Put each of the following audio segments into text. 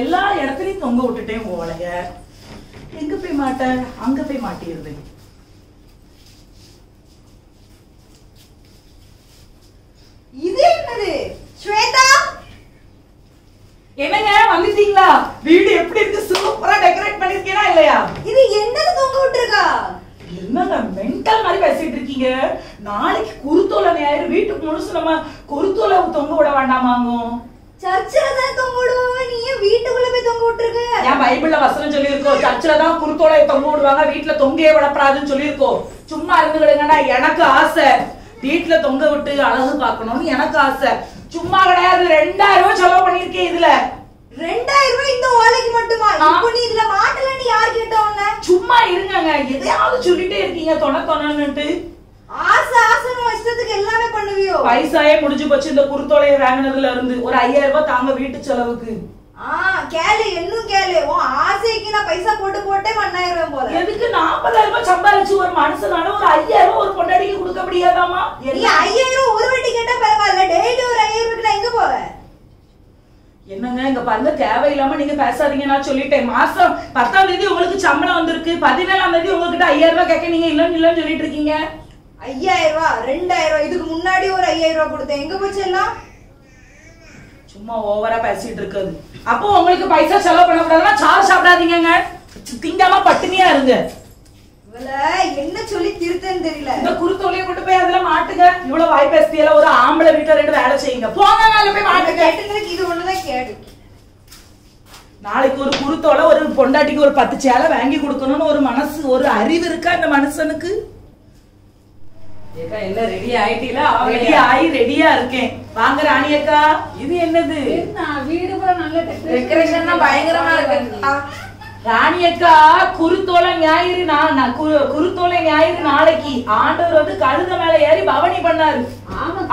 எல்லா இடத்துலயும் தொங்க விட்டுட்டேன் ஓலைய. எங்க போய் மாட்ட? அங்க போய் மாட்டிடுது. இது என்னது? ஸ்வேதா, என்னங்க வந்துட்டீங்களா? வீடு எப்படி இருக்கு? சூப்பரா டெக்கரேட் பண்ணிருக்கேனா இல்லையா? இது என்னது தொங்க விட்டுருக்கா? என்னங்க மென்டல் மாதிரி பேசிட்டு இருக்கீங்க? நாளைக்கு குருத்தோலை ஞாயிறு, வீட்டுக்கு முழுசு நம்ம குருத்தோலை தொங்க விட வேண்டாமாங்க? சர்ச்சில் தான் தொங்க விடுவாங்க, நீ ஏன் வீட்டுக்குள்ள போய் தொங்க விட்டுருக்க? ஏன் பைபிள்ல வசனம் சொல்லியிருக்கோம், சர்ச்சில் தான் குருத்தோலை தொங்க விடுவாங்க, வீட்டுல தொங்கே விடப்படாதுன்னு சொல்லியிருக்கோம். சும்மா இருந்துக்கிடுங்கடா. எனக்கு ஆசை வீட்டுல தொங்க விட்டு அழகு பார்க்கணும்னு எனக்கு ஆசை. சும்மா கிடையாது. 2000 ரூபாய் செலவு பண்ணிருக்கேன் இதுல. 2000 ரூபாய் இந்த ஓலைக்கு மட்டுமா? இப்போ நீ இதுல மாட்டலன்னு யார் கேட்டவங்க? சும்மா இருங்கங்க, எதையாவது சொல்லிட்டே இருக்கீங்க தொணன்னு. ஆசை ஆசைன்னு இஷ்டத்துக்கு எல்லாமே பண்ணுவியோ? பைசாயே முடிஞ்சு போச்சு இந்த குருத்தோலையை வாங்கினதுல இருந்து. ஒரு 5000 ரூபாய் தாங்க வீட்டு செலவுக்கு. கேளு, இன்னும் கேளு. உன் ஆசைக்கு நான் பைசா போட்டு போட்டே 1000 போல. எதுக்கு 40,000 ரூபாய் சம்பாதிச்சு ஒரு மனுஷனால ஒரு 5000 ரூபாய் ஒரு பொண்டாட்டிக்கு கொடுக்க முடியாதாமா? நீ 5000 ஒரு வாட்டி கேட்டா பரவாயில்ல, டெய்லி ஒரு 5000 நான் எங்க போவேன்? என்னங்க இங்க பாருங்க, தேவையில்லாம நீங்க பேசாதீங்க. நான் சொல்லிட்டேன், மாசம் 10ஆம் தேதி உங்களுக்கு சம்பளம் வந்திருக்கு, 17ஆம் தேதி உங்ககிட்ட 5000 ரூபாய் கேட்க நீங்க இல்லன்னு சொல்லிட்டு இருக்கீங்க. 5000 ரூபாய் 2000 ரூபாய், இதுக்கு முன்னாடி ஒரு 5000 ரூபாய் கொடுத்தேன், எங்க போச்சு எல்லாம்? சும்மா ஓவரா பேசிட்டு இருக்குது. அப்போ உங்களுக்கு பைசா செலவு பண்ண கூடாதுன்னா சாறு சாப்பிடாதீங்க, திங்காம பட்டினியா இருங்க. என்ன சொல்லி திருத்தன்னு தெரியல. இந்த குருத்தோலையை கொண்டு போய் அதுல மாட்டுங்க. இவ்வளவு வாய் பேசியல ஒரு ஆம்பளை வீட்டுல 2 வேலை செய்யுங்க. போங்க அதுல போய் மாட்டுங்க. கேட்டுங்களுக்கு இது ஒண்ணுதான் கேடு. நாளைக்கு ஒரு குருத்தோலை ஒரு பொண்டாட்டிக்கு ஒரு 10 சேலை வாங்கி கொடுக்கணும்னு ஒரு மனசு, ஒரு அறிவு இருக்கா இந்த மனுஷனுக்கு? ஏக்கா எல்லாம் ரெடி ஆயிட்டீங்களா? ரெடி ஆயி ரெடியா இருக்கேன். வாங்க ராணி அக்கா. இது என்னது? வீடு கூட நல்ல டெக்கரேஷன் பயங்கரமா இருக்கு. ராணி அக்கா, குருத்தோலை ஞாயிறு குருத்தோலை ஞாயிறு நாளைக்கு ஆண்டவர் வந்து கழுத மேல ஏறி பவனி பண்ணாரு.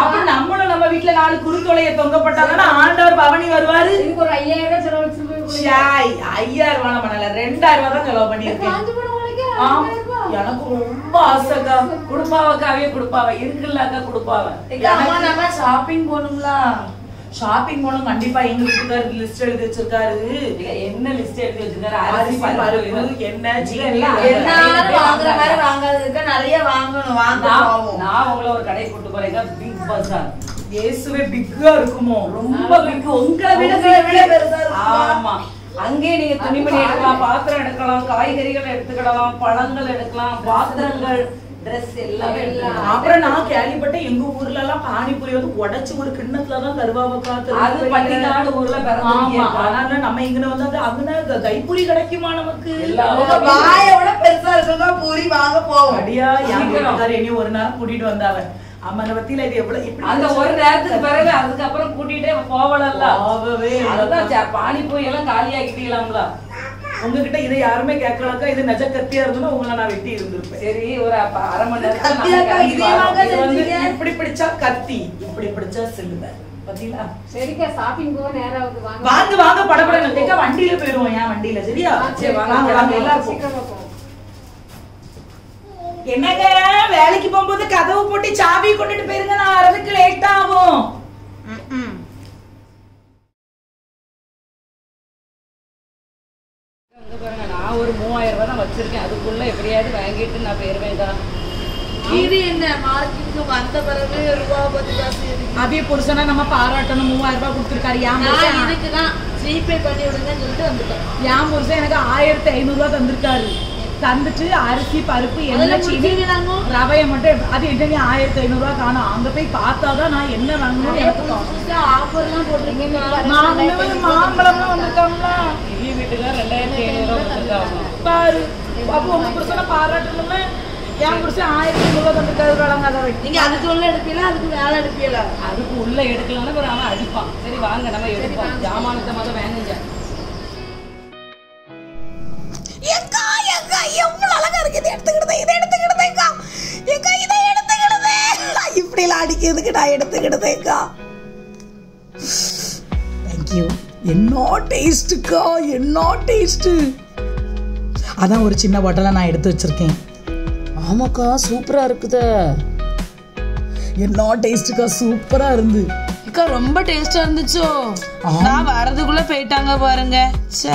அப்ப நம்மளும் நம்ம வீட்டுல 4 குருத்தோலையை தொங்கப்பட்டாங்கன்னா ஆண்டவர் பவனி வருவாரு. ஒரு 5000 ரூபாய் செலவு வச்சு 5000 ரூபாய் பண்ணல, 2000 ரூபாய் தான் செலவு பண்ணிருக்கேன். எனக்கு ரொம்ப ஆசைக்கா. குடுப்பாவக்காவே குடுப்பாவ இருக்குல்லக்கா, குடுப்பாவ. ஷாப்பிங் போகணுங்களா? ஷாப்பிங் போகணும் கண்டிப்பா. எங்க வீட்டுக்காரர் லிஸ்ட் எழுதி வச்சிருக்காரு. என்ன லிஸ்ட் எழுதி வச்சிருக்காரு? அரிசி, பருப்பு, எண்ணெய், வாங்குற மாதிரி வாங்காததுக்கு நிறைய வாங்கணும். நான் உங்களை ஒரு கடை கூட்டு போறேங்க, பிக் பஜார். இயேசுவே பிக்கா இருக்குமோ? ரொம்ப பிக். உங்களை விட பெருசா. ஆமா, அங்கே நீங்க துணிமணி எடுக்கலாம், பாத்திரம் எடுக்கலாம், காய்கறிகள் எடுத்துக்கிடலாம், பழங்கள் எடுக்கலாம், பாத்திரங்கள், ட்ரெஸ் எல்லாமே எடுக்கலாம். அப்புறம் நான் கேள்விப்பட்டேன் எங்க ஊர்ல எல்லாம் பானிபூரி வந்து உடைச்சு ஒரு கிண்ணத்துலதான் தருவாங்க. அது பட்டிக்காடு ஊர்ல அதனால நம்ம இங்க வந்து அங்கன கைப்பூரி கிடைக்குமா நமக்கு? வாயோட பெருசா இருக்குங்க பூரி வாங்க போவோம். அடியா என்னையும் ஒரு நேரம் கூட்டிட்டு வந்தாவ. அம்மனை பத்தியில இது எவ்வளவு அந்த ஒரு நேரத்துக்கு பிறகு அதுக்கப்புறம் கூட்டிட்டே போவலல்ல. அதுதான் பானிபூரி எல்லாம் காலியாக்கிட்டீங்களாங்களா? உங்ககிட்ட இதை யாருமே கேட்கலக்கா. இது நெஜ கத்தியா இருந்ததுன்னா உங்களை நான் வெட்டி இருந்திருப்பேன். சரி, ஒரு 1/2 மணி நேரம் இப்படி பிடிச்சா கத்தி, இப்படி பிடிச்சா செல்லுவேன். பாத்தீங்களா? சரிக்கா, ஷாப்பிங் போக நேரம் ஆகுது. வாங்க வாங்க படப்பட வண்டியில போயிருவோம். என் வண்டியில. சரியா? சரி வாங்க வாங்க எல்லாரும். என்னங்க வேலைக்கு போகும்போது கதவு போட்டு சாவி கொண்டுட்டு போயிருங்க, நான் வரதுக்கு லேட் ஆகும். நான் ஒரு 3000 ரூபாய் தான் வச்சிருக்கேன். அதுக்குள்ள எப்படியாவது வாங்கிட்டு நான் போயிருவேன் தான். இது என்ன மார்க்கெட்டுக்கு வந்த பிறகு ரூபா 10 காசு அதே புருஷனா நம்ம பாராட்டணும். 3000 ரூபாய் கொடுத்துருக்காரு. இதுக்குதான் ஜிபே பண்ணி விடுங்கன்னு சொல்லிட்டு வந்துட்டேன். என் புருஷன் எனக்கு 1500 ரூபாய் தந்திருக்காரு. தந்துட்டு அரிசி, பருப்பு, எண்ணெய், சீனி, ரவையை மட்டும். அது என்ன 1500 ரூபாய் காணும். அங்க போய் பார்த்தாதான் நான் என்ன வாங்கணும் எனக்கு ஆஃபர்லாம் போட்டிருக்கீங்க. மாம்பழம்லாம் வந்துருக்காங்களா? பெரிய வீட்டுல 2500 ரூபாய் கொடுத்துருக்காங்க பாரு. அப்போ உங்க புருஷனை பாராட்டணும்னா என் புருஷன் 1500 ரூபாய் தந்திருக்காரு. வழங்காத நீங்க அதுக்கு உள்ள எடுப்பீங்களா, அதுக்கு மேல எடுப்பீங்களா? அதுக்கு உள்ள எடுக்கலாம்னு ஒரு அவன் அடிப்பான். சரி வாங்க நம்ம எடுப்போம். ஜாமானத்தை மட்டும் வாங்குங்க. எவ்வளவு அழகா இருக்கு. இதை எடுத்துக்கிடுதே, இதை எடுத்துக்கிடுதேக்கா. ஏக்கா இதை எடுத்துக்கிடுதே. இப்படி எல்லாம் அடிக்கிறதுக்கு நான் எடுத்துக்கிடுதேக்கா. தேங்க்யூ. என்ன டேஸ்ட்டுக்கா, என்ன டேஸ்ட்டு. அதான் ஒரு சின்ன பாட்டில நான் எடுத்து வச்சிருக்கேன். ஆமாக்கா சூப்பரா இருக்குது. என்ன டேஸ்ட்டுக்கா, சூப்பரா இருந்து. அக்கா ரொம்ப டேஸ்டா இருந்துச்சோ. நான் வரதுக்குள்ள போயிட்டாங்க பாருங்க. சே,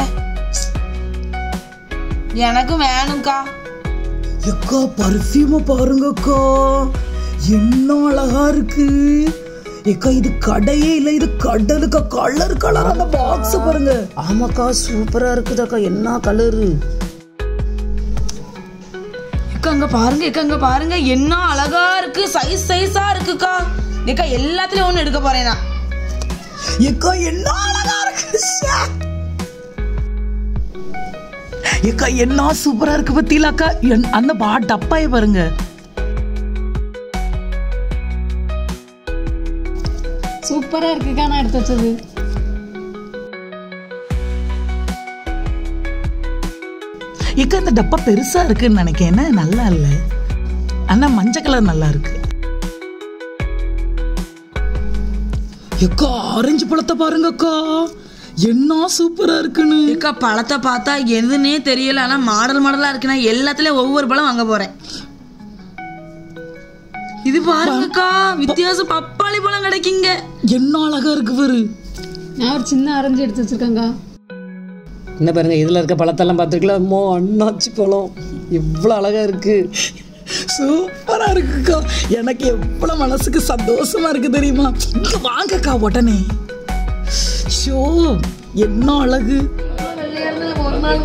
எனக்கு வேணும்க்கா. அக்கா பர்ஃபியூமை பாருங்கக்கா, என்ன அழகா இருக்கு. ஏக்கா இது கடையே இல்லை, இது கடலுக்கா. கலர் கலர் அந்த பாக்ஸ் பாருங்க. ஆமாக்கா சூப்பரா இருக்குதாக்கா. என்ன கலரு. அங்க பாருங்க, அங்க பாருங்க, என்ன அழகா இருக்கு. சைஸ் சைஸா இருக்குக்கா. ஏக்கா எல்லாத்துலயும் ஒண்ணு எடுக்க போறேன் நான். ஏக்கா என்ன அழகா இருக்கு. ஏக்கா என்ன சூப்பரா இருக்கு பத்தியிலாக்கா. அந்த டப்பாயை பாருங்க. சூப்பரா இருக்குக்கா. நான் எடுத்து வச்சது. ஏக்கா இந்த டப்பா பெருசா இருக்குன்னு நினைக்கிறேன். நல்லா இல்ல, ஆனா மஞ்சள் கலர் நல்லா இருக்கு. ஏக்கா ஆரஞ்சு பழத்தை பாருங்கக்கா, என்ன சூப்பரா இருக்குன்னு. ஏக்கா பழத்தை பார்த்தா எதுன்னே தெரியல, ஆனா மாடல் மாடலா இருக்கு. நான் எல்லாத்துலயும் ஒவ்வொரு பழம் வாங்க போறேன். இது பாருங்கக்கா, வித்தியாசம் பப்பாளி பழம் கிடைக்குங்க. என்ன அழகா இருக்கு பாரு. நான் ஒரு சின்ன ஆரஞ்சு எடுத்து வச்சிருக்கேங்க. என்ன பாருங்க, இதுல இருக்க பழத்தெல்லாம் பார்த்துருக்கலாம். அண்ணாச்சி பழம் இவ்வளோ அழகா இருக்கு. சூப்பரா இருக்குக்கா. எனக்கு எவ்வளவு மனசுக்கு சந்தோஷமா இருக்கு தெரியுமா. இங்க வாங்கக்கா உடனே. ஷோ என்ன அழகு. ஒரு நாள்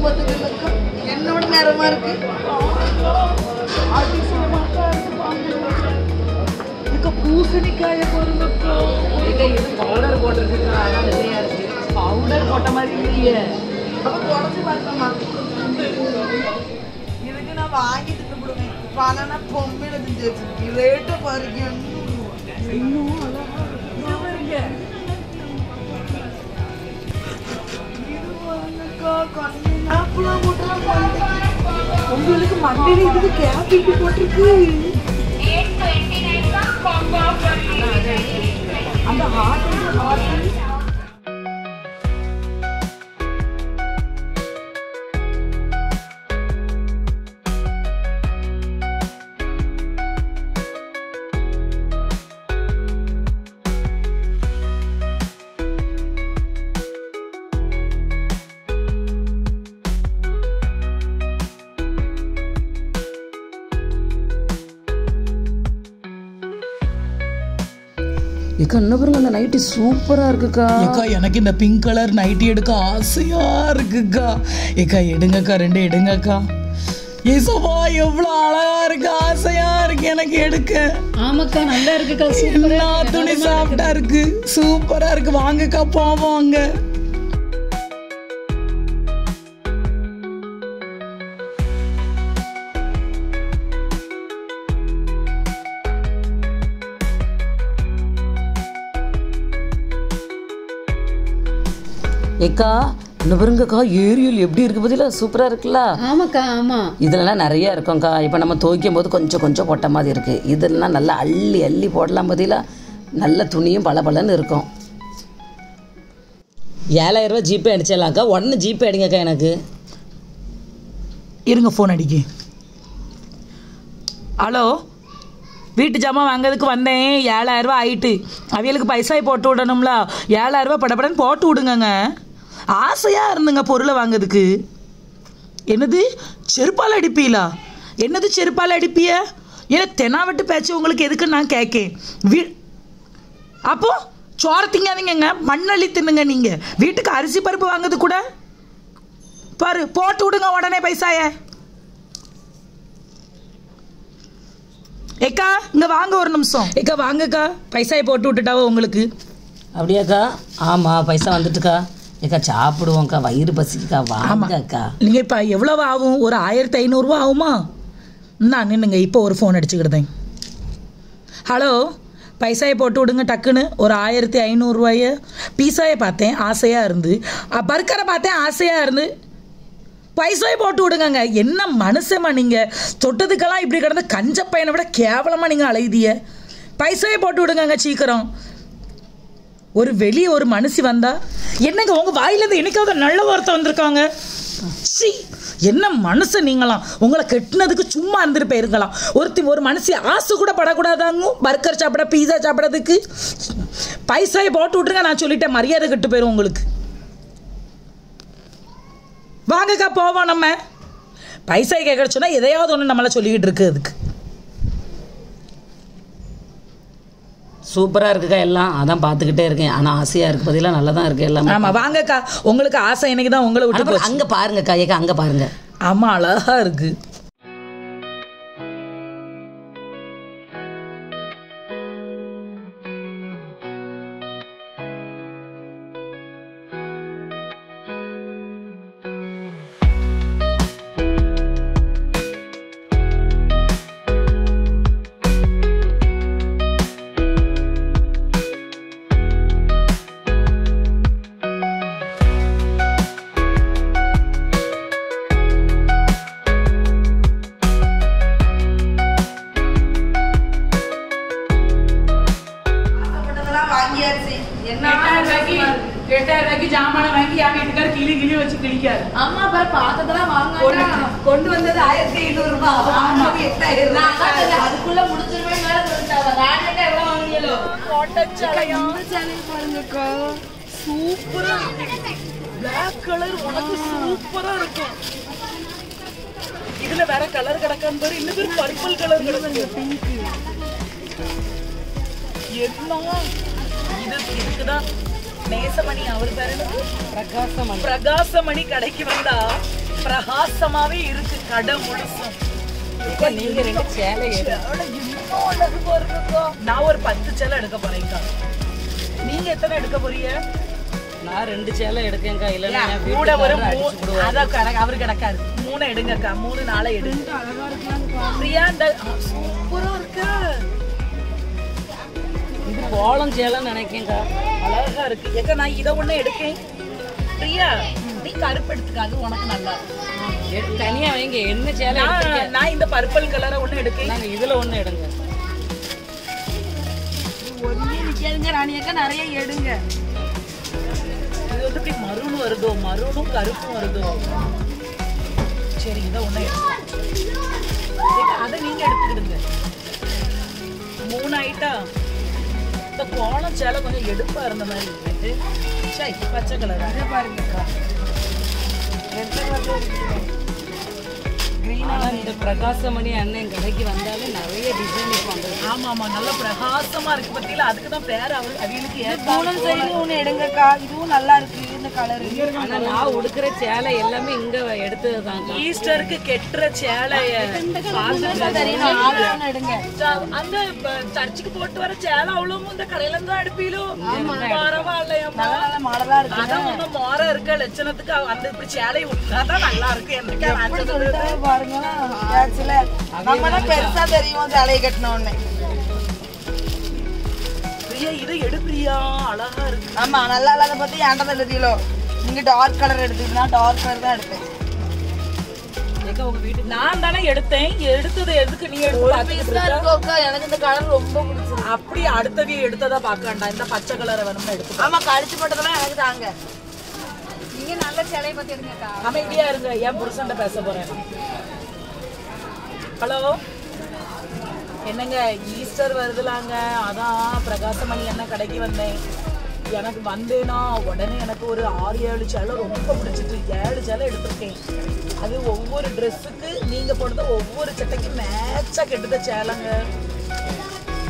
என்னோட நேரமா இருக்கு. பூசணிக்காய பாருங்கக்கா. இது பவுடர் போட்டிருக்கு, அதான் வெள்ளையா இருக்கு. பவுடர் போட்ட மாதிரி இல்லையே. குறைச்சு பார்த்தோமா, இதுக்கு நான் வாங்கி திட்டுப்படுவேன். பணம்னா பொம்மையில செஞ்சு வச்சிருக்கேன். ரேட்டை பாருங்க. இன்னும் அழகா இருக்கு. உங்களுக்கு மண்டையில இதுக்கு கேபிட்டு போட்டிருக்கு. அந்த ஹார்ட் ஏக்கா என்ன பாருங்க, அந்த நைட்டி சூப்பரா இருக்குக்கா. ஏக்கா எனக்கு இந்த பிங்க் கலர் நைட்டி எடுக்க ஆசையா இருக்குக்கா. ஏக்கா எடுங்கக்கா, 2 எடுங்கக்கா. ஏசப்பா எவ்வளவு அழகா இருக்கு, ஆசையா இருக்கு எனக்கு எடுக்க. ஆமாக்கா நல்லா இருக்குக்கா. எல்லா துணி சாப்பிட்டா இருக்கு, சூப்பரா இருக்கு. வாங்கக்கா போவாங்க. ஏக்கா என்ன பாருங்கக்கா, ஏரியல் எப்படி இருக்கு பதிலா, சூப்பரா இருக்குல்ல. ஆமாக்கா. ஆமா, இதெல்லாம் நிறைய இருக்கும்க்கா. இப்போ நம்ம துவைக்கும் போது கொஞ்சம் கொஞ்சம் போட்ட மாதிரி இருக்கு. இதெல்லாம் நல்லா அள்ளி அள்ளி போடலாம் பதிலா. நல்ல துணியும் பளபளன்னு இருக்கும். 7000 ரூபா ஜிபே அடிச்சிடலாம்க்கா. உடனே ஜிபே அடிங்கக்கா எனக்கு. இருங்க ஃபோன் அடிக்க. ஹலோ, வீட்டு ஜாமான் வாங்கிறதுக்கு வந்தேன். 7000 ரூபா ஆயிட்டு. அவியலுக்கு பைசாய் போட்டு விடணும்ல. 7000 ரூபா படப்படன்னு போட்டு விடுங்கங்க. ஆசையாக இருந்துங்க பொருளை வாங்கிறதுக்கு. என்னது செருப்பால் அடிப்பீங்களா? என்னது செருப்பால் அடிப்பிய? ஏன்னா தெனாவட்டு பேச்சு உங்களுக்கு எதுக்குன்னு நான் கேட்கேன். அப்போ சோறு திங்காதீங்க, மண்ணள்ளி தின்னுங்க. நீங்கள் வீட்டுக்கு அரிசி பருப்பு வாங்குறது கூட பாரு, போட்டு விடுங்க உடனே பைசாய. ஏக்கா இங்க வாங்க ஒரு நிமிஷம். ஏக்கா வாங்கக்கா, பைசாயை போட்டு விட்டுட்டாவோ உங்களுக்கு. அப்படியாக்கா? ஆமாம், பைசா வந்துட்டுக்கா. ஏக்கா சாப்பிடுவோம்க்கா, வயிறு பசிக்கா. வாங்கக்கா. நீங்கள் இப்போ எவ்வளவு ஆகும்? ஒரு 1500 ரூபா ஆகுமா? நான் நின்னுங்க, இப்போ ஒரு ஃபோன் அடிச்சுக்கிட்டேன். ஹலோ, பைசாயை போட்டு விடுங்க டக்குன்னு. ஒரு 1500 ரூபாய. பீஸாயை பார்த்தேன் ஆசையாக இருந்து, பர்கரை பார்த்தேன் ஆசையாக இருந்து. பைசாயை போட்டு விடுங்க. என்ன மனுஷமா நீங்கள்? தொட்டதுக்கெல்லாம் இப்படி கிடந்த கஞ்ச பையனை விட கேவலமாக நீங்கள் அலைதிய. பைசாயை போட்டு விடுங்க சீக்கிரம். ஒரு வெளியே ஒரு மனுஷி வந்தா என்னங்க உங்கள் வாயிலேருந்து என்னைக்காவது நல்ல வார்த்தை வந்திருக்காங்க? சி என்ன மனுஷன் நீங்களாம், உங்களை கெட்டினதுக்கு சும்மா இருந்துட்டு போயிருக்கலாம். ஒரு மனுஷி ஆசை கூட படக்கூடாதாங்க, பர்கர் சாப்பிட பீஸா சாப்பிட்றதுக்கு. பைசாயை போட்டு விட்டுருங்க, நான் சொல்லிட்டேன், மரியாதை கெட்டு போயிடும் உங்களுக்கு. வாங்கக்கா போவோம், நம்ம பைசாய் கேட்க சொன்னா எதையாவது ஒன்று நம்மளை சொல்லிக்கிட்டு இருக்கு. அதுக்கு சூப்பராக இருக்குக்கா எல்லாம், அதான் பார்த்துக்கிட்டே இருக்கேன். ஆனால் ஆசையாக இருக்குது, பதிலாக நல்லா தான் இருக்குது எல்லாமே. ஆமாம் வாங்கக்கா, உங்களுக்கு ஆசை எனக்கு தான் உங்களை விட்டு போச்சு. அங்கே பாருங்கக்கா, ஏக்கா அங்கே பாருங்க. ஆமாம் அழகா இருக்குது. வாங்கியாச்சு. என்ன 8000 ரூபாய்க்கு ஜாமான வாங்கி என் வீட்டுக்கார கிளி கிளி வச்சு கிளிக்காரு. அம்மா பாரு பாத்ததெல்லாம் வாங்க கொண்டு வந்தது 1500 ரூபாய். 8000 அதுக்குள்ள முடிச்சிருவேன் வேற சொல்லிட்டாங்க. ராணிட்ட எவ்வளவு வாங்கியலோ பாருங்கக்கா, சூப்பரா இருக்கு. பிளாக் கலர் உனக்கு சூப்பரா இருக்கும். இதுல வேற கலர் கிடக்கான்னு பாரு, இன்னும் பேர் பர்பிள் கலர் கிடக்கு. எல்லாம் இதுக்குதான் நேசமணி அவர் பேரு பிரகாசமணி கடைக்கு வந்தா பிரகாசமாவே இருக்கு கடை முழுசும். நீங்க 2 சேலை நான் ஒரு 10 சேலை எடுக்க போறேன்க்கா. நீங்க எத்தனை எடுக்க போறீங்க? நான் 2 சேலை எடுக்கேன்க்கா. இல்லைன்னா கூட ஒரு அவரு கிடக்காரு. 3 எடுங்கக்கா, 3 நாளை எடுங்க. பிரியா சூப்பரா இருக்கு. இது கோலம் சேலைன்னு நினைக்கேன்க்கா. அழகா இருக்கு. ஏக்கா நான் இதை ஒண்ணு எடுக்கேன். பிரியா நீ கருப்பு எடுத்துக்காது, உனக்கு நல்லா தனியா வைங்க. என்ன சேலை? நான் இந்த பர்பிள் கலரை ஒண்ணு எடுக்கேன். நாங்க இதுல ஒண்ணு எடுங்க. ஒண்ணே நிக்காதுங்க ராணியக்கா, நிறைய எடுங்க. இது வந்து இப்படி மருண் வருதோ, மருணும் கருப்பும் வருதோ. சரி இதை ஒண்ணு எடுத்து அதை நீங்க எடுத்துக்கிடுங்க. 3 ஆயிட்டா. இந்த கோலம் சேலை கொஞ்சம் எடுப்பா இருந்த மாதிரி இருக்கு. சரி பச்சை கலர் இதை பாருங்கக்கா. இந்த பிரகாசமணி அண்ணன் கடைக்கு வந்தாலே நிறைய டிசைன் இருக்கும். ஆமா ஆமா நல்ல பிரகாசமா இருக்கு பத்தியில. அதுக்குதான் பேர் அவங்களுக்கு பூனம் சைடு ஒண்ணு எடுங்கக்கா. இதுவும் நல்லா இருக்கு இந்த கலர். ஆனா நான் உடுக்கிற சேலை எல்லாமே இங்க எடுத்ததுதான். ஈஸ்டருக்கு கெட்டுற சேலைய எடுங்க. அந்த சர்ச்சுக்கு போட்டு வர சேலை அவ்வளவு இந்த கடையில இருந்து தான் எடுப்பீலும். பரவாயில்லையம்மா, நல்ல மாடலா இருக்கு. அதான் ஒன்னும் மோர இருக்க லட்சணத்துக்கு அந்த இப்படி சேலை விட்டாதான் நல்லா இருக்கு. எனக்கு பாருங்க பெருசா தெரியும் சேலையை கட்டின உடனே. பிரியா இதை எடுப்பிரியா, அழகா இருக்கு. ஆமா நல்லா இல்லாத பத்தி ஏன்டா எழுதியலோ. நீங்க டார்க் கலர் எடுத்தீங்கன்னா டார்க் கலர் தான் எடுப்பேன். உங்க வீட்டுக்கு நான் தானே எடுத்தேன். எடுத்தது எதுக்கு நீ எடுத்து? எனக்கு இந்த கலர் ரொம்ப பிடிச்சது. அப்படி அடுத்தவி எடுத்ததா பாக்க வேண்டாம். இந்த பச்சை கலரை வேணும்னு எடுத்து. ஆமா கழிச்சு போட்டதெல்லாம் எனக்கு தாங்க. நீங்க நல்ல சேலையை பத்தி எடுங்கக்கா. அமைதியா இருங்க, என் புருஷன்ட்ட பேச போறேன். ஹலோ என்னங்க, ஈஸ்டர் வருதுலாங்க, அதான் பிரகாசமணி என்ன கடைக்கு வந்தேன். எனக்கு வந்தேன்னா உடனே எனக்கு ஒரு 6-7 சேலை ரொம்ப பிடிச்சிட்டு 7 சேலை எடுத்திருக்கேன். அது ஒவ்வொரு ட்ரெஸ்ஸுக்கு நீங்க போடுற ஒவ்வொரு சட்டைக்கு மேட்சா கெட்டுத சேலைங்க.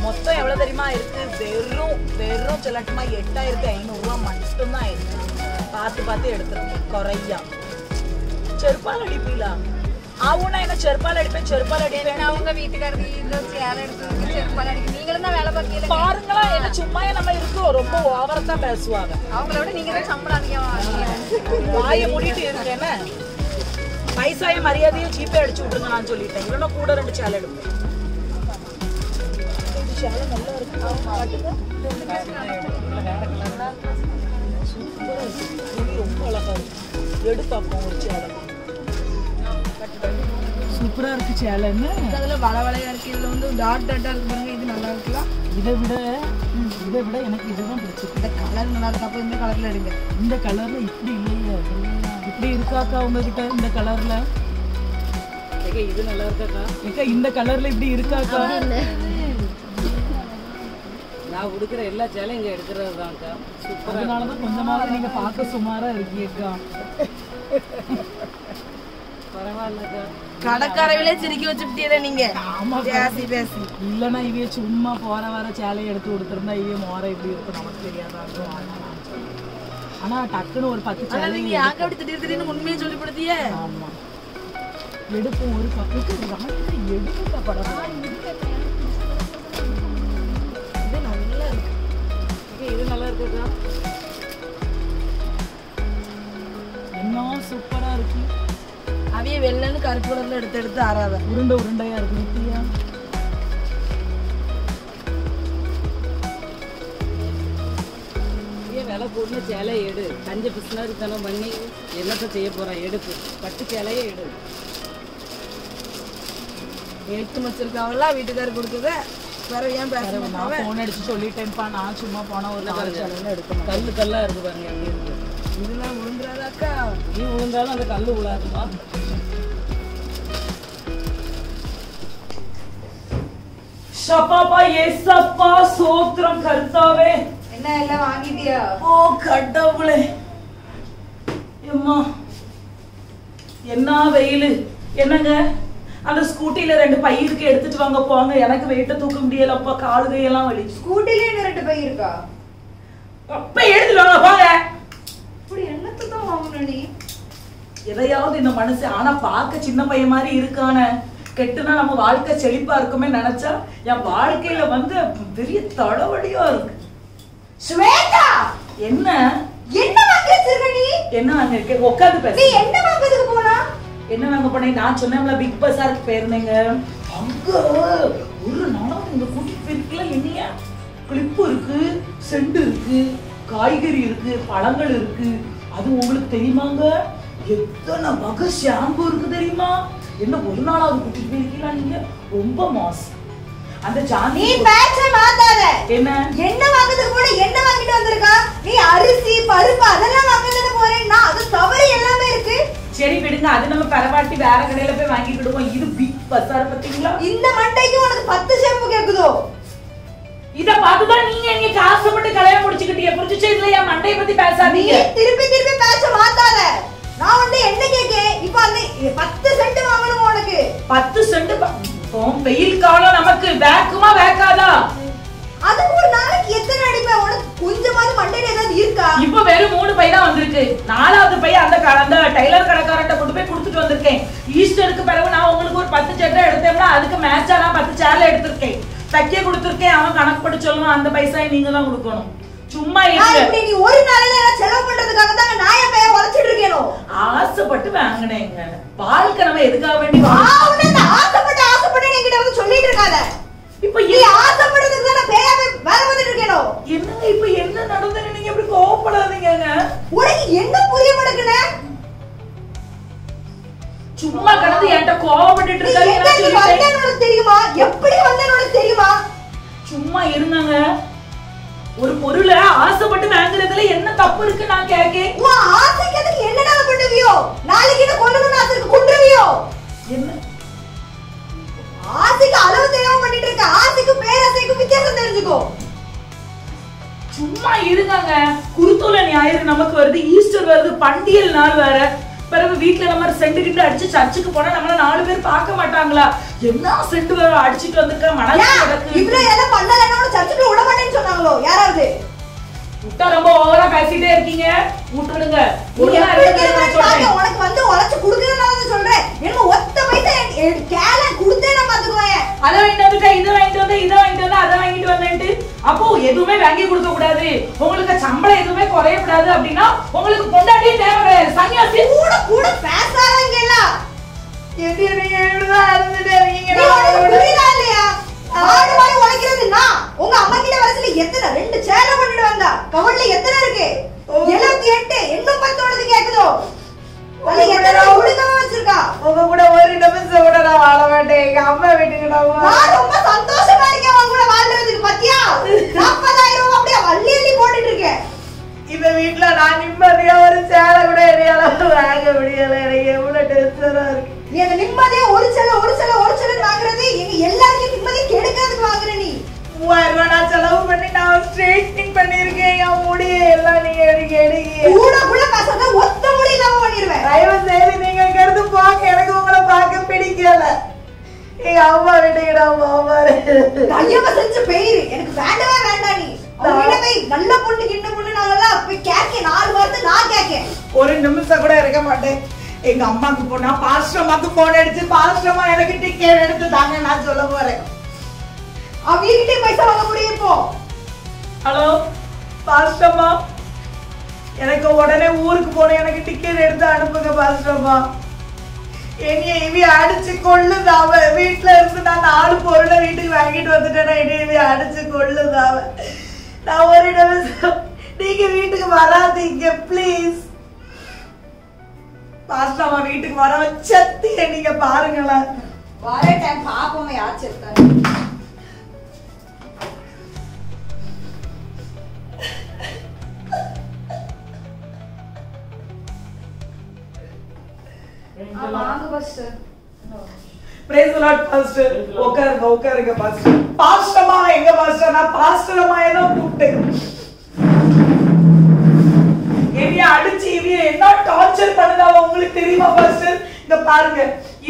மொத்தம் எவ்வளவு தெரியுமா இருக்கு? வெறும் சொல்லட்டுமா 8500 ரூபா மட்டும்தான் இருக்கு. பார்த்து எடுத்துருக்கேன் குறையா. செருப்பால் அடிப்பீங்களா? அவனா என்ன செருப்பால் அடிப்பேன், செருப்பால் அடிப்பேன். அவங்க வீட்டுக்காரங்க இந்த சேலை எடுத்து செருப்பால் அடிக்க நீங்களும் தான் வேலை பார்க்கல. பாருங்களா என்ன சும்மா நம்ம இருக்கோம். ரொம்ப ஓவரா தான் பேசுவாங்க. அவங்களோட நீங்க தான் சம்பளம் அதிகமா வாயை மூடிட்டு இருக்கேன்னு பைசாய மரியாதையும் சீப்பே அடிச்சு விட்டுருங்க நான் சொல்லிட்டேன். இல்லைன்னா கூட 2 சேலை எடுப்பேன். சேலை நல்லா இருக்கு. ரொம்ப அழகா இருக்கு. எடுப்பாப்போம் ஒரு சேலை. சூப்பரா இருக்கு சேலைன்னு. அதுல வளைவளையா இருக்கு. இதுல வந்து டாட் டாட்டா இருக்கு பாருங்க. இது நல்லா இருக்குல்ல. இதை விட எனக்கு இதுதான் பிடிச்சிருக்கு. இந்த கலர் நல்லா இருக்கு. அப்போ இந்த கலர்ல எடுங்க. இந்த கலர்ல இப்படி இல்லையே. இப்படி இருக்காக்கா உங்ககிட்ட இந்த கலர்ல? இது நல்லா இருக்காக்கா? ஏக்கா இந்த கலர்ல இப்படி இருக்காக்கா? நான் உடுக்கிற எல்லா சேலையும் இங்க எடுக்கிறது தான்க்கா. அதனாலதான் கொஞ்சமாவது நீங்க பார்க்க சுமாரா இருக்கீங்கக்கா. பரவாயில்லக்கா. கடைக்காரவிலே சிரிக்க வச்சுட்டே நீங்க. ஆமா பேசி பேசி இல்லைன்னா இவைய சும்மா போற வர சேலையை எடுத்து கொடுத்துருந்தா இவைய மோர இப்படி இருக்கும் நமக்கு தெரியாதா? ஆனா டக்குன்னு ஒரு 10 சேலை நீங்க யாக்க அப்படி திடீர்னு உண்மையை சொல்லிப்படுத்திய. ஆமா எடுப்போம் ஒரு பக்கத்துக்கு எடுக்க படம். இது நல்லா இருக்கு. இது நல்லா இருக்குக்கா. என்ன சூப்பரா இருக்கு. அவிய வெள்ளன்னு கருப்பு கலர்ல எடுத்து ஆறாத உருண்டை உருண்டையா இருக்கு. நித்தியா விலை போட்டு சேலையை எடு. கஞ்ச பிசினாரித்தனம் பண்ணி என்னத்தை செய்ய போறான்? எடுப்பு பட்டு சேலையே எடு. எடுத்து வச்சிருக்காவல்ல வீட்டுக்காரர் கொடுத்தத வேற ஏன் பேச நான் மாட்டாவ? போன் அடிச்சு சொல்லிட்டேன்ப்பா. நான் சும்மா போனா ஒரு 4 சேலைன்னு எடுக்கணும். கல்லு கல்லா இருக்கு பாருங்க எப்படி இருக்கு. இதெல்லாம் விழுந்துறாதாக்கா? நீ விழுந்தாலும் அந்த கல்லு விழாதுமா. ஷப்பாப்பா ஏசப்பா சோத்ரம் கர்த்தாவே. என்ன எல்லாம் வாங்கிட்டியா? ஓ கடவுளே அம்மா என்ன வெயிலு. என்னங்க அந்த ஸ்கூட்டில 2 பை இருக்கு எடுத்துட்டு வாங்க போங்க. எனக்கு வெயிட்ட தூக்க முடியலப்பா. காலு கையெல்லாம் வலி. ஸ்கூட்டிலே 2 பை இருக்கா? அப்ப எடுத்துட்டு வாங்க போங்க. இப்படி என்னத்தை தான் வாங்கணும் நீ? எதையாவது இந்த மனுஷன் ஆனா பார்க்க சின்ன பையன் மாதிரி இருக்கானே. கெட்டுனா நம்ம வாழ்க்கை செழிப்பா இருக்குமே நினைச்சா என் வாழ்க்கையில வந்து பெரிய தடவடியா இருக்கு. ஸ்வேதா, என்ன என்ன வாங்க வச்சிருக்க நீ? என்ன வாங்க இருக்க? உட்காந்து பேச. நீ என்ன வாங்குறதுக்கு போனா? என்ன வாங்க போனேன்? நான் சொன்னேன்ல பிக் பஸாருக்கு போயிருந்தேங்க. அங்க ஒரு நாளும் இந்த கூட்டிட்டு போயிருக்கல. என்னையா கிளிப்பு இருக்கு, செண்டு இருக்கு, காய்கறி இருக்கு, பழங்கள் இருக்கு. அது உங்களுக்கு தெரியுமாங்க? எத்தனை வகை ஷாம்பு இருக்கு தெரியுமா? என்ன ஒரு நாளாவது கூட்டிட்டு போயிருக்கீங்களா நீங்க? ரொம்ப மோசம். அந்த நீ ஜானி பேச்ச மாத்தாத. என்ன என்ன வாங்குறதுக்கு போனா என்ன வாங்கிட்டு வந்திருக்கா? நீ அரிசி பருப்பு அதெல்லாம் வாங்குறதுக்கு போறேன்னா அது தவறு எல்லாமே இருக்கு. சரி விடுங்க, அது நம்ம பரவாட்டி வேற கடையில போய் வாங்கிக்கிடுவோம். இது பிக் பஸார் பாத்தீங்களா? இந்த மண்டைக்கு உனக்கு 10 ஷேம்பு கேக்குதோ? இத பார்த்துதான் நீங்க எங்க காசுப்பட்டு கல்யாணம் முடிச்சுக்கிட்டீங்க. புரிஞ்சுச்சா? இதுல என் மண்டையை பத்தி நீ பேசாதீங்க. திருப்பி திருப்பி பேச்ச மாத்தாத. நான் வந்து என்ன கேக்கேன்? இப்போ அந்த 10 சென்ட் வாங்கணும் உனக்கு. 10 சென்ட் வெயில் காலம் நமக்கு வேக்குமா வேக்காதா? அதுக்கு ஒரு நாளைக்கு எத்தனை அடிப்ப? உனக்கு கொஞ்சமாவது மண்டையில ஏதாவது இருக்கா? இப்ப வெறும் 3 பை தான் வந்திருக்கு. 4வது பை அந்த டைலர் கடைக்காரன்ட்ட கொண்டு போய் கொடுத்துட்டு வந்திருக்கேன். ஈஸ்டருக்கு பிறகு நான் உங்களுக்கு ஒரு 10 சட்டை எடுத்தேன்னா அதுக்கு மேட்சா நான் 10 சேலை எடுத்திருக்கேன். தைக்க கொடுத்திருக்கேன். அவன் கணக்கு படி சொல்லுவான். அந்த பைசாயை நீங்க தான் கொடுக்கணும். சும்மா நான் இல்ல. இப்படி நீ ஒரு நாளையில செலவு பண்றதுக்காக தான் நான் என் பையன் உழைச்சிட்டு இருக்கேனோ? ஆசைப்பட்டு வாங்கினேங்க. வாழ்க்கை நம்ம எதுக்காக வேண்டி அவனே அந்த ஆசைப்பட்டு என்கிட்ட வந்து சொல்லிட்டு இருக்காத. இப்ப நீ ஆசைப்படுறதுக்கு தான் நான் பேயாவே வேலை வந்துட்டு இருக்கேனோ? என்னங்க இப்ப என்ன நடந்தது? நீங்க இப்படி கோவப்படாதீங்கங்க. உனக்கு என்ன புரிய மாட்டேங்குது? சும்மா கடந்து என்கிட்ட கோவப்பட்டுட்டு நீ எங்க இருக்காரு. வந்தேன்னு உனக்கு தெரியுமா? எப்படி வந்தேன்னு உனக்கு தெரியுமா? சும்மா இருங்க. ஒரு பொருளை ஆசைப்பட்டு வாங்குறதுல என்ன தப்பு இருக்கு நான் கேக்கேன். உன் ஆசைக்கு அதுக்கு என்னடா பண்ணுவியோ? நாளைக்கு என்ன கொல்லணும்னு ஆசைக்கு கொன்றுவியோ? என்ன ஆசைக்கு அளவு தெரியாம பண்ணிட்டு இருக்க. ஆசைக்கு பேராசைக்கும் வித்தியாசம் தெரிஞ்சுக்கோ. சும்மா இருங்க. குருத்தோலை ஞாயிறு நமக்கு வருது, ஈஸ்டர் வருது, பண்டிகை நாள் வேற. பிறகு வீட்டுல நம்ம செண்டு கிட்ட அடிச்சு சர்ச்சுக்கு போனா நம்மள 4 பேர் பார்க்க மாட்டாங்களா? என்ன செண்டு அடிச்சுட்டு வந்திருக்க மனசு கிடக்கு. இவ்ளோ எல்லாம் பண்ணலன்னா உன சர்ச்சுக்குள்ள விட மாட்டேன்னு சொன்னாங்களோ யாராவது? விட்டா ரொம்ப ஓவரா பேசிட்டே இருக்கீங்க. விட்டுடுங்க. உனக்கு வந்து உழைச்சு குடுக்கறதுனால சொல்றேன். என்ன ஒத்த பைசா கேல குடுத்தே நான் பாத்துக்குவேன். அதை வாங்கிட்டு வந்துட்டேன், இதை வாங்கிட்டு வந்தேன், இதை வாங்கிட்டு வந்தேன், அதை வாங்கிட்டு வந்தேன்ட்டு அப்போ எதுவுமே வாங்கி கொடுக்க கூடாது. உங்களுக்கு சம்பளம் எதுவுமே குறையக்கூடாது அப்படின்னா உங்களுக்கு பொண்டாட்டியே தேவை கிடையாது. சன்னியாசி கூட கூட பேசாதங்க எல்லாம். புரியுதா இல்லையா? ஆடு மாதிரி உழைக்கிறது நான். உங்க அம்மா கிட்ட வயசுல எத்தனை 2 சேலை பண்ணிட்டு வந்தா? கவர்ல எத்தனை இருக்கு? 78. இன்னும் 10 உனக்கு கேக்குதோ? அது எத்தனை குடுக்காம வச்சிருக்கா? உங்க கூட ஒரு நிமிஷம் கூட நான் வாழ மாட்டேன். எங்க அம்மா வீட்டுக்கு நான் ரொம்ப சந்தோஷமா இருக்கேன் உங்க கூட வாழ்றதுக்கு. பாத்தியா? 40,000 ரூபாய் அப்படியே அள்ளி அள்ளி போட்டுட்டு இருக்கேன். இந்த வீட்டுல நான் நிம்மதியா ஒரு சேலை கூட எரியால வாங்க முடியல, எனக்கு எவ்வளவு டென்ஷனா இருக்கு. நீ அந்த நிம்மதியா ஒரு செல வாங்குறது எங்க எல்லாருக்கும் நிம்மதியை கெடுக்கிறதுக்கு வாங்குற. நீ 3000 ரூபாய் நான் செலவு பண்ணி நான் ஸ்ட்ரைட்னிங் பண்ணிருக்கேன். என் முடிய எல்லாம் நீங்க எனக்கு எடுங்க. கூட காசாத ஒத்த முடி இல்லாம பண்ணிடுவேன். தயவு செய்து நீங்க இங்க இருந்து போங்க, எனக்கு உங்களை பார்க்க பிடிக்கல. எங்க அம்மா வீட்டுக்கிட்ட அம்மா கையவ செஞ்சு பெயிரு எனக்கு வேண்டவே வேண்டாம். நீ அவங்க போய் நல்ல பொண்ணு கிட்ட பொண்ணு நாங்கெல்லாம் போய் கேட்க 4 வாரத்தை நான் கேட்கேன். ஒரு நிமிஷம் கூட இருக்க மாட்டேன். எங்க அம்மாக்கு போனா பாஸ்டர்மாக்கு போன் அடிச்சு பாஸ்டர்மா எனக்கு டிக்கெட் எடுத்து தாங்க நான் சொல்ல போறேன். அவங்கிட்டே பைசா வாங்க முடியும் இப்போ. ஹலோ பாஸ்டர்மா, எனக்கு உடனே ஊருக்கு போன எனக்கு டிக்கெட் எடுத்து அனுப்புங்க பாஸ்டர்மா. என்னைய இவி அடிச்சு கொள்ளுதாவ. வீட்டுல இருந்து நான் 4 பொருளை வீட்டுக்கு வாங்கிட்டு வந்துட்டேன்னா இவி அடிச்சு கொள்ளுதாவ. நான் ஒரு நிமிஷம் நீங்க வீட்டுக்கு வராதீங்க பிளீஸ். பாஸ்டர்மா வீட்டுக்கு வர சத்திய நீங்க பாருங்களேன். வர டைம் பாப்போமே யார் செத்தாரு. வாங்க pastor. Praise the Lord pastor. உட்காருங்க பாஸ்டர். பாஸ்டர்மா எங்க பாஸ்டர்? நான் பாஸ்டர்மா ஏதோ கூப்பிட்டேன். இவிய அடிச்சு இவிய என்ன டார்ச்சர் பண்ணுதாவ உங்களுக்கு தெரியுமா பாஸ்டர்? இங்க பாருங்க,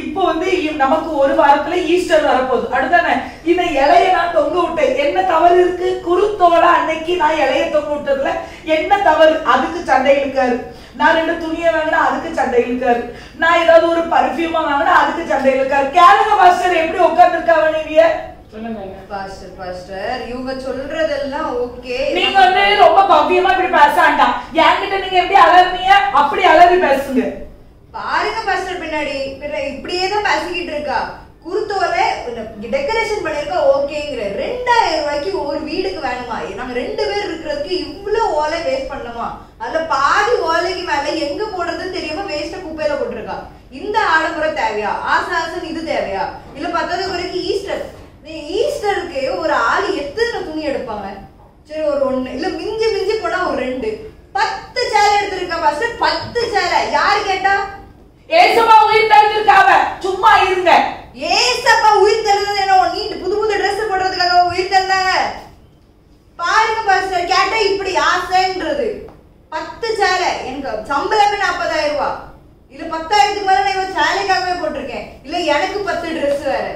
இப்போ வந்து நமக்கு ஒரு வாரத்துல ஈஸ்டர் வரப்போகுது. அடுத்தானே இந்த இலைய நான் தொங்க விட்டேன். என்ன தவறு இருக்கு? குருத்தோட அன்னைக்கு நான் இலைய தொங்க விட்டதுல என்ன தவறு? அதுக்கு சண்டை இழுக்காரு. நான் 2 துணியை வாங்கினா அதுக்கு சண்டை இழுக்காரு. நான் ஏதாவது ஒரு பர்ஃபியூமா வாங்கினா அதுக்கு சண்டை இழுக்காரு. கேளுங்க பாஸ்டர் எப்படி உட்கார்ந்துருக்காவ நீங்க சொல்லுங்க. பாஸ்டர் இவங்க சொல்றதெல்லாம் ஓகே. நீங்க வந்து ரொம்ப பவ்யமா இப்படி பேசாண்டாம். என்கிட்ட நீங்க எப்படி அலறீங்க அப்படி அலறி பேசுங்க. பாருங்க பாஸ்டர், பின்னாடி இப்படியே தான் பேசிக்கிட்டு இருக்கா. குருத்தோல டெக்கரேஷன் பண்ணிருக்கா ஓகேங்கிற. 2000 ரூபாய்க்கு ஒரு வீடுக்கு வேணுமா? நாங்க 2 பேர் இருக்கிறதுக்கு இவ்வளவு ஓலை வேஸ்ட் பண்ணணுமா? அதுல பாதி ஓலைக்கு மேல எங்க போடுறதுன்னு தெரியாம வேஸ்ட குப்பையில போட்டிருக்கா. இந்த ஆடம்பரம் தேவையா? ஆசாசன் இது தேவையா? இல்ல 10வது வரைக்கும் ஈஸ்டர். ஈஸ்டருக்கு ஒரு ஆள் எத்தனை துணி எடுப்பாங்க? சரி ஒரு 1 இல்ல மிஞ்சி போனா ஒரு 2 10 சேலை எடுத்திருக்கா பாஸ்டர். 10 சேலை யாரு கேட்டா? ஏசப்பா உயிர் தெழுந்திருக்காவ. சும்மா இருங்க. ஏசப்பா உயிர் தெழுந்தது என்ன? நீ புது ட்ரெஸ் போடுறதுக்காக உயிர் தெழுந்தாங்க? பாருங்க பாஸ்டர், கேட்டா இப்படி ஆசைன்றது. 10 சேலை எனக்கு சம்பளமே 40,000 ரூபாய். இல்ல 10,000க்கு மேல நான் சேலைக்காகவே போட்டிருக்கேன். இல்ல எனக்கு 10 ட்ரெஸ் வேற.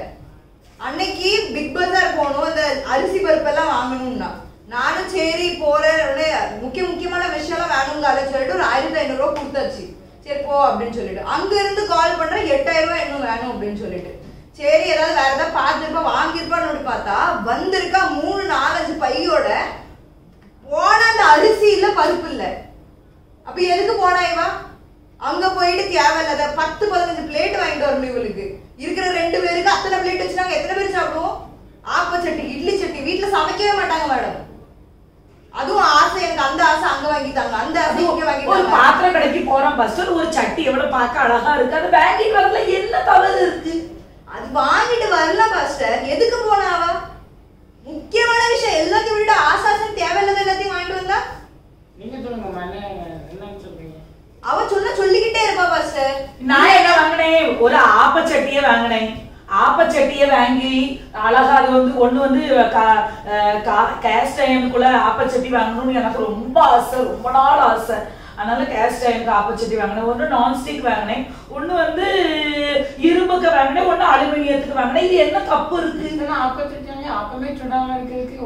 அன்னைக்கு பிக் பஜார் போகணும், அந்த அரிசி பருப்பு எல்லாம் வாங்கணும்னா நானும் சரி போறேன். முக்கியமான விஷயம் எல்லாம் வேணுங்கால சொல்லிட்டு ஒரு 1500 ரூபாய் கொடுத்தாச்சு. சரி போ அப்படின்னு சொல்லிட்டு அங்க இருந்து கால் பண்றேன் 8000 ரூபாய் இன்னும் வேணும் அப்படின்னு சொல்லிட்டு. சரி ஏதாவது வேற ஏதாவது பார்த்துருப்பா வாங்கிருப்பான்னு பார்த்தா வந்திருக்கா 3-4-5 பையோட. போன அந்த அரிசி இல்ல பருப்பு இல்ல. அப்ப எதுக்கு போனா இவா? அங்க போயிட்டு தேவையில்லாத 10-15 பிளேட் வாங்கிட்டு வரணும். இவளுக்கு இருக்கிற 2 பேருக்கு அத்தனை பிளேட் வச்சு நாங்க எத்தனை பேர் சாப்பிடுவோம்? ஆப்பச்சட்டி இட்லி சட்டி வீட்டுல சமைக்கவே மாட்டாங்க மேடம். அதுவும் ஆசை, எனக்கு அந்த ஆசை அங்க வாங்கிட்டாங்க, அந்த ஆசை இங்க வாங்கிட்டாங்க. ஒரு பாத்திர கடைக்கு போறோம் பாஸ்டர், ஒரு சட்டி எவ்வளவு பார்க்க அழகா இருக்கு, அது வாங்கிட்டு வரல என்ன தவறு இருக்கு? அது வாங்கிட்டு வரல பாஸ்டர். எதுக்கு போனாவா? முக்கியமான விஷயம் எல்லாத்தையும் விட ஆசாசன் தேவையில்லாத எல்லாத்தையும் வாங்கிட்டு வந்தா நீங்க சொல்லுங்க என்ன சொல்றீங்க? அவ சொல்லிக்கிட்டே இருப்பா பாஸ்டர். நான் என்ன வாங்கினேன்? ஒரு ஆப்பச்சட்டியை வாங்கினேன். ஆப்பச்சட்டியை வாங்கி அழகா அது வந்து ஒண்ணு வந்து கேஸ்ட் அயனுக்குள்ள ஆப்பச்சட்டி வாங்கணும்னு எனக்கு ரொம்ப ஆசை, ரொம்ப நாள் ஆசை. அதனால கேஸ்ட் அயனுக்கு ஆப்பச்சட்டி வாங்கினேன். ஒன்று நான்ஸ்டிக் வாங்கினேன், ஒன்று வந்து இரும்புக்கு வாங்கினேன், ஒன்று அலுமினியத்துக்கு வாங்கினேன். இது என்ன தப்பு இருக்கு? ஆப்பச்சட்டி அப்பமே சுடாம இருக்கிறதுக்கு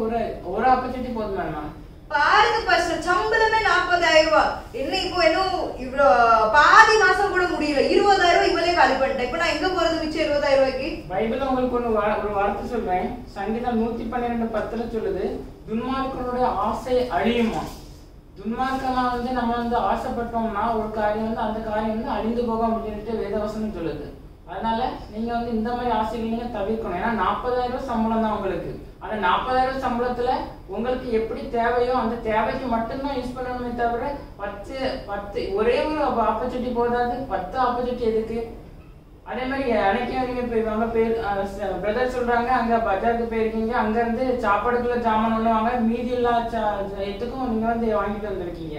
ஒரு ஆப்பச்சட்டி போதும் வேணாம். பாருங்க பாஸ்டர், சம்பளமே 40,000 ரூபாய். என்ன இப்போ இன்னும் இவ்வளோ பாதி மாசம் கூட முடியல. 20,000 ரூபாய் இவளே காலி பண்ணிட்டேன். இப்போ நான் எங்க போறது மிச்சம் 20,000 ரூபாய்க்கு? பைபிள்ல உங்களுக்கு ஒரு வார்த்தை சொல்றேன். சங்கீதம் 112:10 சொல்லுது, துன்மார்க்கனுடைய ஆசை அழியுமா. துன்மார்க்கமா வந்து நம்ம வந்து ஆசைப்பட்டோம்னா ஒரு காரியம் வந்து அந்த காரியம் வந்து அழிந்து போக அப்படின்னு வேதவசனம் சொல்லுது. அதனால நீங்க வந்து இந்த மாதிரி ஆசைகள் நீங்க தவிர்க்கணும். ஏன்னா 40,000 ரூபாய் சம்பளம் தான் உங்களுக்கு. அந்த 40,000 ரூபாய் சம்பளத்துல உங்களுக்கு எப்படி தேவையோ அந்த தேவைக்கு மட்டும்தான் யூஸ் பண்ணணுமே தவிர 10 ஒரே ஒரு ஆப்பர்ச்சுனிட்டி போதாது, 10 ஆப்பர்ச்சுனிட்டி எதுக்கு? அதே மாதிரி அன்னைக்கு நீங்க பிரதர் சொல்றாங்க அங்க பஜாருக்கு போயிருக்கீங்க, அங்க இருந்து சாப்பாடுக்குள்ள ஜாமான் ஒண்ணு வாங்க, மீதி எல்லா எதுக்கும் நீங்க வந்து வாங்கிட்டு வந்திருக்கீங்க.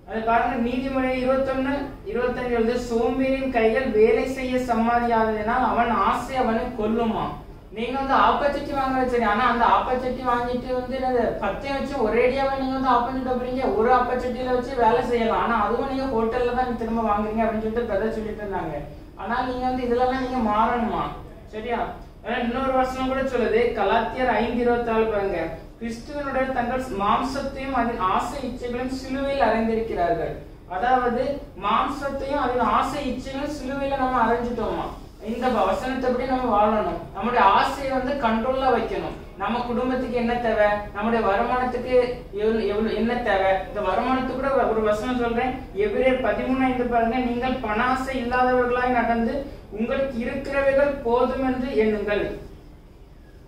அது பாருங்க, நீதிமொழி 21:25 சோம்பேறியின் கைகள் வேலை செய்ய சம்மாதியாததினால் அவன் ஆசை அவனை கொல்லுமா. நீங்க வந்து ஆப்பச்சட்டி வாங்குறது சரி, ஆனா அந்த ஆப்பச்சட்டி வாங்கிட்டு வந்து 10 வச்சு ஒரேடியாவே நீங்க வந்து ஆப்பஞ்சிட்டு போறீங்க. ஒரு ஆப்பச்சட்டியில வச்சு வேலை செய்யலாம், ஆனா அதுவும் நீங்க ஹோட்டல்ல தான் திரும்ப வாங்குறீங்க அப்படின்னு சொல்லிட்டு பிரதர் சொல்லிட்டு இருந்தாங்க. ஆனா நீங்க வந்து இதெல்லாம் நீங்க மாறணுமா, சரியா? இன்னொரு வசனம் கூட சொல்லுது, கலாத்தியர் 5:24 பாருங்க, கிறிஸ்துவனுடைய தங்கள் மாம்சத்தையும் அதன் ஆசை இச்சைகளையும் சிலுவையில் அறைந்திருக்கிறார்கள். அதாவது மாம்சத்தையும் அதன் ஆசை இச்சைகளும் சிலுவையில நம்ம அரைஞ்சிட்டோமா. இந்த வசனத்தைப்படி நம்ம வாழணும். நம்முடைய ஆசையை வந்து கண்ட்ரோல்ல வைக்கணும். நம்ம குடும்பத்துக்கு என்ன தேவை, நம்முடைய வருமானத்துக்கு என்ன தேவை, இந்த வருமானத்துக்கு கூட ஒரு வசனம் சொல்றேன், எபிரேயர் 13:5 பாருங்க, நீங்கள் பணாசை இல்லாதவர்களாய் நடந்து உங்களுக்கு இருக்கிறவைகள் போதும் என்று எண்ணுங்கள்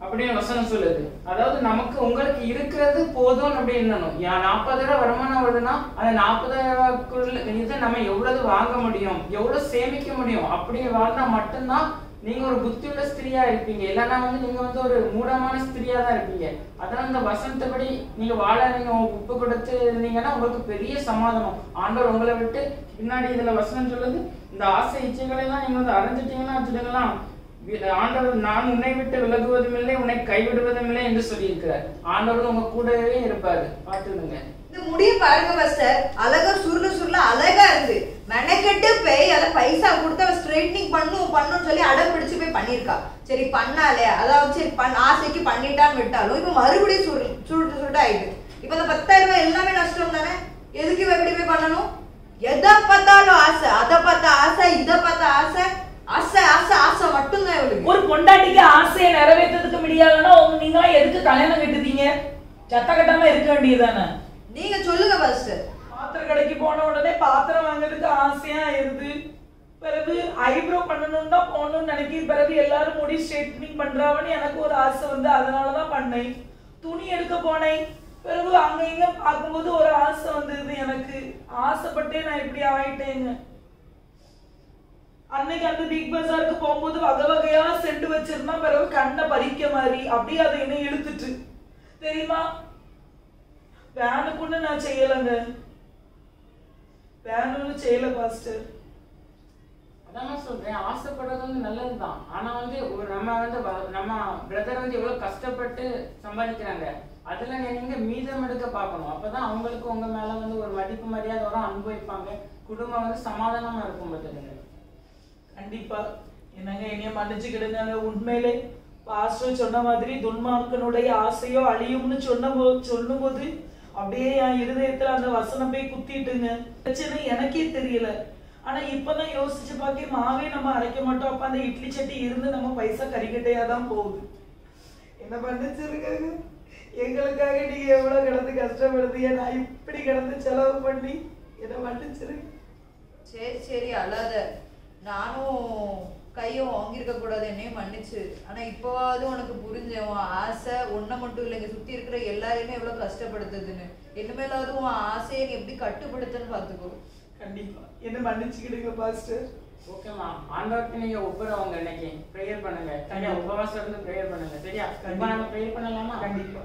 அப்படின்னு வசனம் சொல்லுது. அதாவது நமக்கு உங்களுக்கு இருக்கிறது போதும் அப்படி எண்ணணும். 40,000 வருமானம் வருதுன்னா அந்த 40,000 இதை நம்ம எவ்வளவு வாங்க முடியும், எவ்வளவு சேமிக்க முடியும், அப்படி வாழ்ந்தா மட்டும்தான் நீங்க ஒரு புத்தியுள்ள ஸ்திரியா இருப்பீங்க. இல்லைன்னா வந்து நீங்க வந்து ஒரு மூடமான ஸ்திரியா தான் இருப்பீங்க. அதனால இந்த வசனத்தைப்படி நீங்க வாழ நீங்க உப்பு கொடுத்து இருந்தீங்கன்னா உங்களுக்கு பெரிய சமாதானம். ஆண்டவர் உங்களை விட்டு பின்னாடி இதுல வசனம் சொல்லுது, இந்த ஆசை இச்சைகளை எல்லாம் நீங்க வந்து அடைஞ்சிட்டீங்கன்னா வச்சுட்டுங்களா, ஆண்டவர் நான் உன்னை விட்டு விலகுவதும் இல்லை உன்னை கைவிடுவதும் இல்லை என்று சொல்லி இருக்கிறார். ஆண்டவர் உங்க கூடவே இருப்பாரு, பாத்துடுங்க. இந்த முடிய பாருங்க பாஸ்டர், அழகா சுருள அழகா இருந்து மெனக்கெட்டு போய் அத பைசா கொடுத்து அவ ஸ்ட்ரைட்னிங் பண்ணுன்னு சொல்லி அடம் பிடிச்சு போய் பண்ணிருக்கா. சரி பண்ணாலே, அதாவது சரி ஆசைக்கு பண்ணிட்டான்னு விட்டாலும் இப்ப மறுபடியும் சுருட்டு ஆயிடுது. இப்ப இந்த 10,000 ரூபாய் எல்லாமே நஷ்டம் தானே. எதுக்கு எப்படி போய் பண்ணணும்? எதை பார்த்தாலும் ஆசை, அதை பார்த்தா ஆசை, இதை பார்த்தா ஆசை, ஆசை ஆசை ஆசை மட்டும்தான் இவளுக்கு. ஒரு பொண்டாட்டிக்கு ஆசையை நிறைவேற்றதுக்கு முடியாதுன்னா நீங்களா எதுக்கு கல்யாணம் கட்டுதீங்க? சத்த கட்டாம இருக்க வேண்டியதானே. நீங்க சொல்லுங்க பாஸ்டர். பாத்திர கடைக்கு போன உடனே பாத்திரம் வாங்குறதுக்கு ஆசையா இருந்து, பிறகு ஐப்ரோ பண்ணணும்னா போகணும்னு நினைக்கிறேன். பிறகு எல்லாரும் முடி ஸ்ட்ரைட்னிங் பண்றாவன்னு எனக்கு ஒரு ஆசை வந்து அதனாலதான் பண்ணேன். துணி எடுக்க போனேன், பிறகு அங்க இங்க பார்க்கும்போது ஒரு ஆசை வந்தது எனக்கு. ஆசைப்பட்டே நான் இப்படி ஆயிட்டேங்க. அன்னைக்கு அந்த பிக் பஜாருக்கு போகும்போது வகை வகையா செண்டு வச்சிருந்தா, பிறகு கண்ணை பறிக்க மாதிரி அப்படியே அதை என்ன இழுத்துட்டு தெரியுமா. வேனுக்குன்னு நான் செய்யலங்க, வேணும்னு செய்யல பாஸ்டர். அதான் சொல்றேன், ஆசைப்படுறது வந்து நல்லதுதான். ஆனா வந்து நம்ம பிரதர் வந்து எவ்வளவு கஷ்டப்பட்டு சம்பாதிக்கிறாங்க, அதுல நீங்க மீதம் எடுக்க பார்க்கணும். அப்பதான் அவங்களுக்கு உங்க மேல வந்து ஒரு மதிப்பு மரியாதை வரும், அனுபவிப்பாங்க, குடும்பம் வந்து சமாதானமா இருக்கும். பார்த்துங்க. கண்டிப்பா என்னங்க, என்னைய மன்னிச்சுக்கிடுங்க. உண்மையிலே பாஸ்டர் சொன்ன மாதிரி துன்மார்க்கனுடைய ஆசையோ அழியும்னு சொல்லும்போது அப்படியே என் இருதயத்துல அந்த வசனம் போய் குத்திட்டுங்க. பிரச்சனை எனக்கே தெரியல. ஆனா இப்பதான் யோசிச்சு பார்க்க, மாவே நம்ம அரைக்க மாட்டோம். அப்ப அந்த இட்லி சட்டி இருந்து நம்ம பைசா கறிக்கட்டையா தான் போகுது. என்ன பண்ணிச்சிருக்காங்க எங்களுக்காக, நீங்க எவ்வளவு கிடந்து கஷ்டப்படுறீங்க, நான் இப்படி கிடந்து செலவு பண்ணி என்ன மன்னிச்சிருங்க. சரி சரி அழாத, நானும் கையும் வாங்கியிருக்க கூடாது, என்னையும் மன்னிச்சு. ஆனா இப்போவாவது உனக்கு புரிஞ்சேன், உன் ஆசை ஒன்ன மட்டும் இல்லைங்க, சுத்தி இருக்கிற எல்லாரையுமே எவ்வளவு கஷ்டப்படுத்துதுன்னு. இனிமேலாவது உன் ஆசையை நீ எப்படி கட்டுப்படுத்துன்னு பாத்துக்கோ. கண்டிப்பா என்ன மன்னிச்சுக்கிடுங்க பாஸ்டர். ஓகேமா, ஆண்டவருக்கு நீங்க ஒப்புறவங்க இன்னைக்கு ப்ரேயர் பண்ணுங்க, சரியா? உபவாசம் இருந்து ப்ரேயர் பண்ணுங்க, சரியா? இப்ப நம்ம ப்ரேயர் பண்ணலாமா? கண்டிப்பா.